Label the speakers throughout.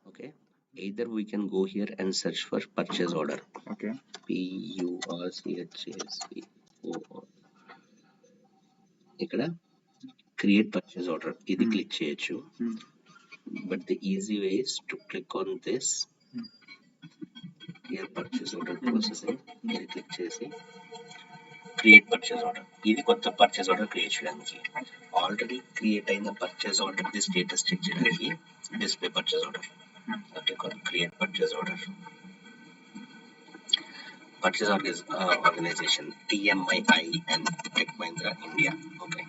Speaker 1: Okay, either we can go here and search for purchase order.
Speaker 2: Okay.
Speaker 1: PURCHASEO. ఇక్కడ create purchase order ఇది click చేయొచ్చు. But the easy way is to click on this here purchase order processing. ఇది click చేసి create purchase order. ఇది కొత్త purchase order create చేయడానికి. Already create అయిన purchase order ది స్టేటస్ చెక్ చేయడానికి display purchase order. Click on create purchase order. Purchase organization TMIIN Tech Mahindra India. Okay.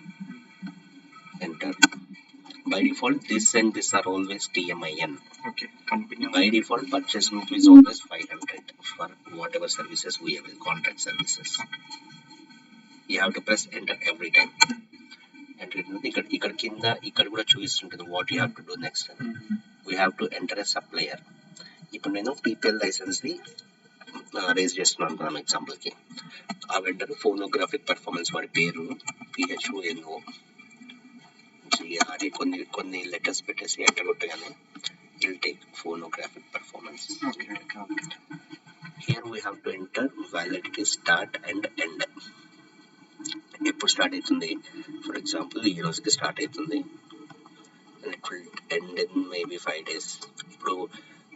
Speaker 1: Enter. By default, this and this are always TMIN.
Speaker 2: Okay. Company.
Speaker 1: By default, purchase group is always 500 for whatever services we have, contract services. You have to press enter every time. Enter ఇక్కడ కింద ఇక్కడ కూడా చూపిస్తుంటుంది what you have to do next. We have to enter a supplier. ఇప్పుడు నేను PPL licence ని raise చేస్తున్నాను అనుకున్నాం ఎగ్జాంపుల్కి. ఆ వెంటనే ఫోనోగ్రాఫిక్ పర్ఫార్మెన్స్ వాడి పేరు PHONO GRA కొన్ని లెటర్స్ పెట్టేసి ఎంటర్ కొట్టగానే it'll take phonographic performance. Here we have to enter validity start and end. ఎప్పుడు స్టార్ట్ అవుతుంది? ఫర్ ఎగ్జాంపుల్ ఈ రోజుకి స్టార్ట్ అవుతుంది and it will end in maybe 5 days. ఇప్పుడు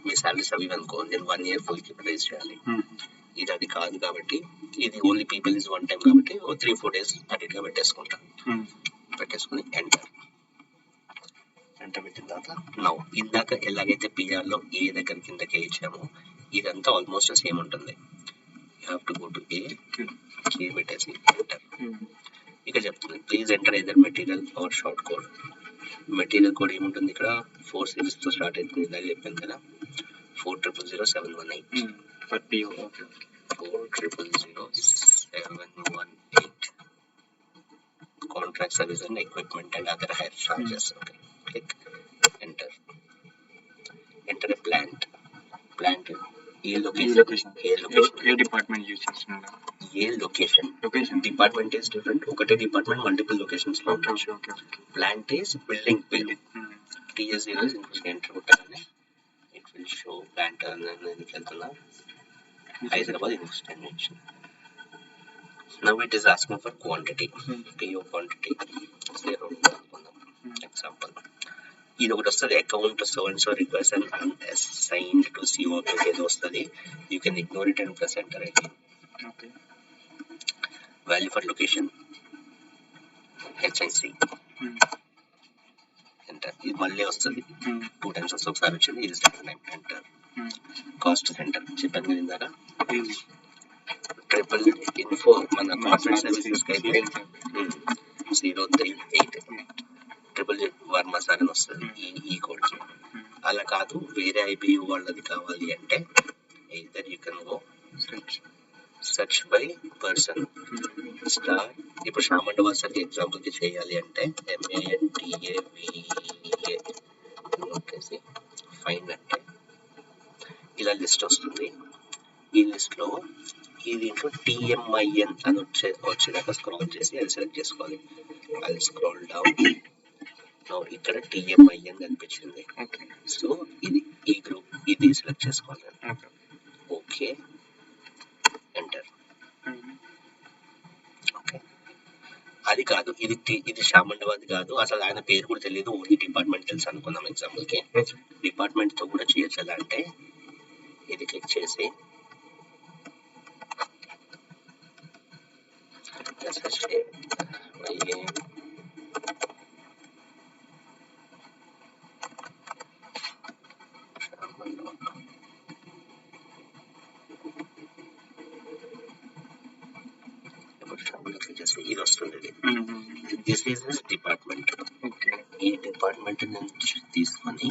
Speaker 1: మీ శాలరీస్ అవి అనుకో, నేను 1 year ఫుల్కి రైజ్ చేయాలి. ఇది అది కాదు కాబట్టి ఇది only people is one time కాబట్టి 3-4 days అడిట్గా పెట్టేసుకుని ఎంటర్ పెట్టిన తర్వాత నౌ ఇందాక ఎలాగైతే పిఆర్లో ఏ దగ్గర కిందకి ఇచ్చామో ఇదంతా ఆల్మోస్ట్ సేమ్ ఉంటుంది. You have to go to a పెట్టేసి ఎంటర్. ఇక్కడ చెప్తుంది please enter either material or short code. Material code ఏముంటుంది ఇక్కడ 4 series తో స్టార్ట్ అవుతుంది. ఇలా చెప్పాను కదా 4000718. 4000718 contract service and equipment and other higher charges. Okay, click enter. Enter a plant A location
Speaker 2: A department use చేస్తున్నారు?
Speaker 1: ఏ లొకేషన్ డిపార్ట్మెంట్ ఈస్ డిఫరెంట్. ఒకటే department multiple locations లో ఉండొచ్చు. ప్లాంట్ ఈస్ బిల్డింగ్ పేరు. TS0 ఎంటర్ కొట్టాలని it will show plant అనేది వెళ్తున్నా Hyderabad investigation. Now it is asking for quantity. PO quantity 0 example. ఇది ఒకటి వస్తుంది account so and so request and unassigned to CO ఏదో వస్తుంది. You can ignore it and press enter again. Value for location HIC enter. ఇది మళ్ళీ వస్తుంది 2 times వస్తుంది. ఒకసారి వచ్చింది, ఇది second time enter. Cost centre చెప్పాను కదా ఇందాక ట్రిపుల్ ఇన్ఫో మన కార్పొరేట్ సర్వీసెస్కి అయితే 038 ట్రిపుల్ వర్మ సార్ అని వస్తుంది ఈ కోడ్కి. అలా కాదు వేరే IPU వాళ్ళది కావాలి అంటే either you can go search by person star. ఇప్పుడు శ్యామండవా సార్కి ఎగ్జాంపుల్కి చేయాలి అంటే MANTAVA నొక్కేసి ఫైండ్ అంటే ఇలా లిస్ట్ వస్తుంది. ఈ లిస్ట్లో ఈ దీంట్లో TMIN అని వచ్చేదాకా స్క్రాల్ చేసి అది సెలెక్ట్ చేసుకోవాలి. అది స్క్రాల్ డౌన్ ఇక్కడ TMIN కనిపించింది. సో ఇది ఈ గ్రూప్ ఇది సెలెక్ట్ చేసుకోవాలి. Okay enter. ఓకే అది కాదు ఇది శ్యామండవాది కాదు, అసలు ఆయన పేరు కూడా తెలియదు, ఓన్లీ డిపార్ట్మెంట్ తెలుసు అనుకుందాం ఎగ్జాంపుల్కి. డిపార్ట్మెంట్తో కూడా చేయొచ్చు. ఎలా అంటే ఇది క్లిక్ చేసి ఇది వస్తుంది. This is his department. ఈ డిపార్ట్మెంట్ నుంచి తీసుకొని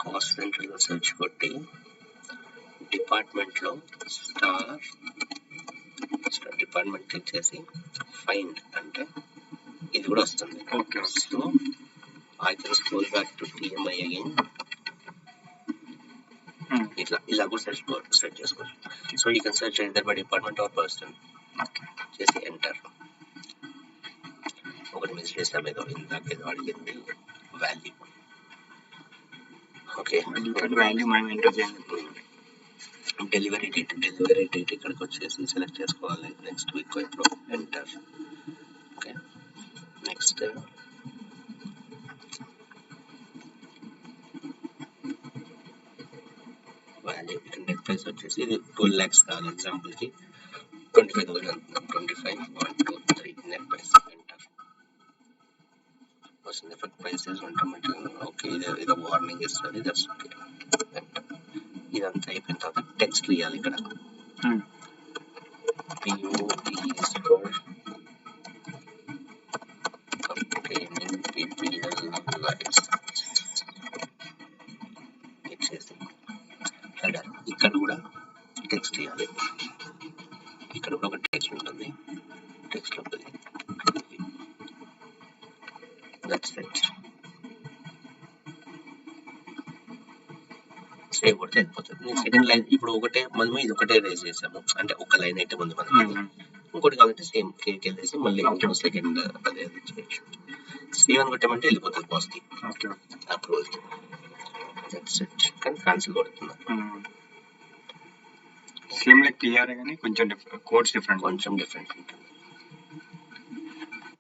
Speaker 1: కాస్ట్ సెంటర్లో సెర్చ్ కొట్టి డిపార్ట్మెంట్లో స్టార్ డిపార్ట్మెంట్ క్లిక్ చేసి ఫైండ్ అంటే ఇది కూడా వస్తుంది. So I can scroll back to TMI again. ఇలా కూడా సెర్చ్ చేసుకోవచ్చు. So you can search either by department or person. చేసి ఎంటర్. ఒకటి మిస్ చేసాం, ఏదో ఇందాక ఏదో అడిగింది వాల్యూ. ఓకే
Speaker 2: డిఫాల్ట్ వాల్యూ మనం ఎంటర్ చేయాలి.
Speaker 1: డెలివరీ డేట్ ఇక్కడికి వచ్చేసి సెలెక్ట్ చేసుకోవాలి. నెక్స్ట్ వీక్ ఇప్పుడు ఎంటర్. ఓకే నెక్స్ట్ వాల్యూ ఇక్కడ నెట్ ప్రైస్ వచ్చేసి ఇది 12 lakhs కావాలి. ఎగ్జాంపుల్కి 25,000 25 1 2 3 నెట్ ప్రైస్ ఎంటర్ వస్తుంది. Effect prices automatic. ఓకే ఇది వార్నింగ్ ఇస్తుంది. That's okay. ఇదంతా అయిపోయిన తర్వాత టెక్స్ట్ ఇవ్వాలి. ఇక్కడ PO is for obtaining PPL license ఇచ్చేసి ఇక్కడ కూడా టెక్స్ట్ ఇవ్వాలి. ఇక్కడ కూడా ఒక టెక్స్ట్ ఉంటుంది. టెక్స్ట్ ఉంటుంది. That's it. సేవ్ కొడితే అయిపోతుంది. సెకండ్ లైన్ ఇప్పుడు మనము ఇది ఒకటే రేజ్ చేసాము, అంటే ఒక లైన్ అయితే ఉంది మనకి. ఇంకోటి కాబట్టి సేమ్ కేక్ వెళ్ళేసి మళ్ళీ సెకండ్ అదే చేయొచ్చు. సేవ్ అని కొట్టామంటే వెళ్ళిపోతుంది బాస్కి అప్రూవల్కి. That's it. కానీ క్యాన్సిల్ కొడుతున్నా.
Speaker 2: సేమ్ లైక్ పిఆర్ కానీ కొంచెం కోడ్స్ డిఫరెంట్
Speaker 1: ఉంటుంది.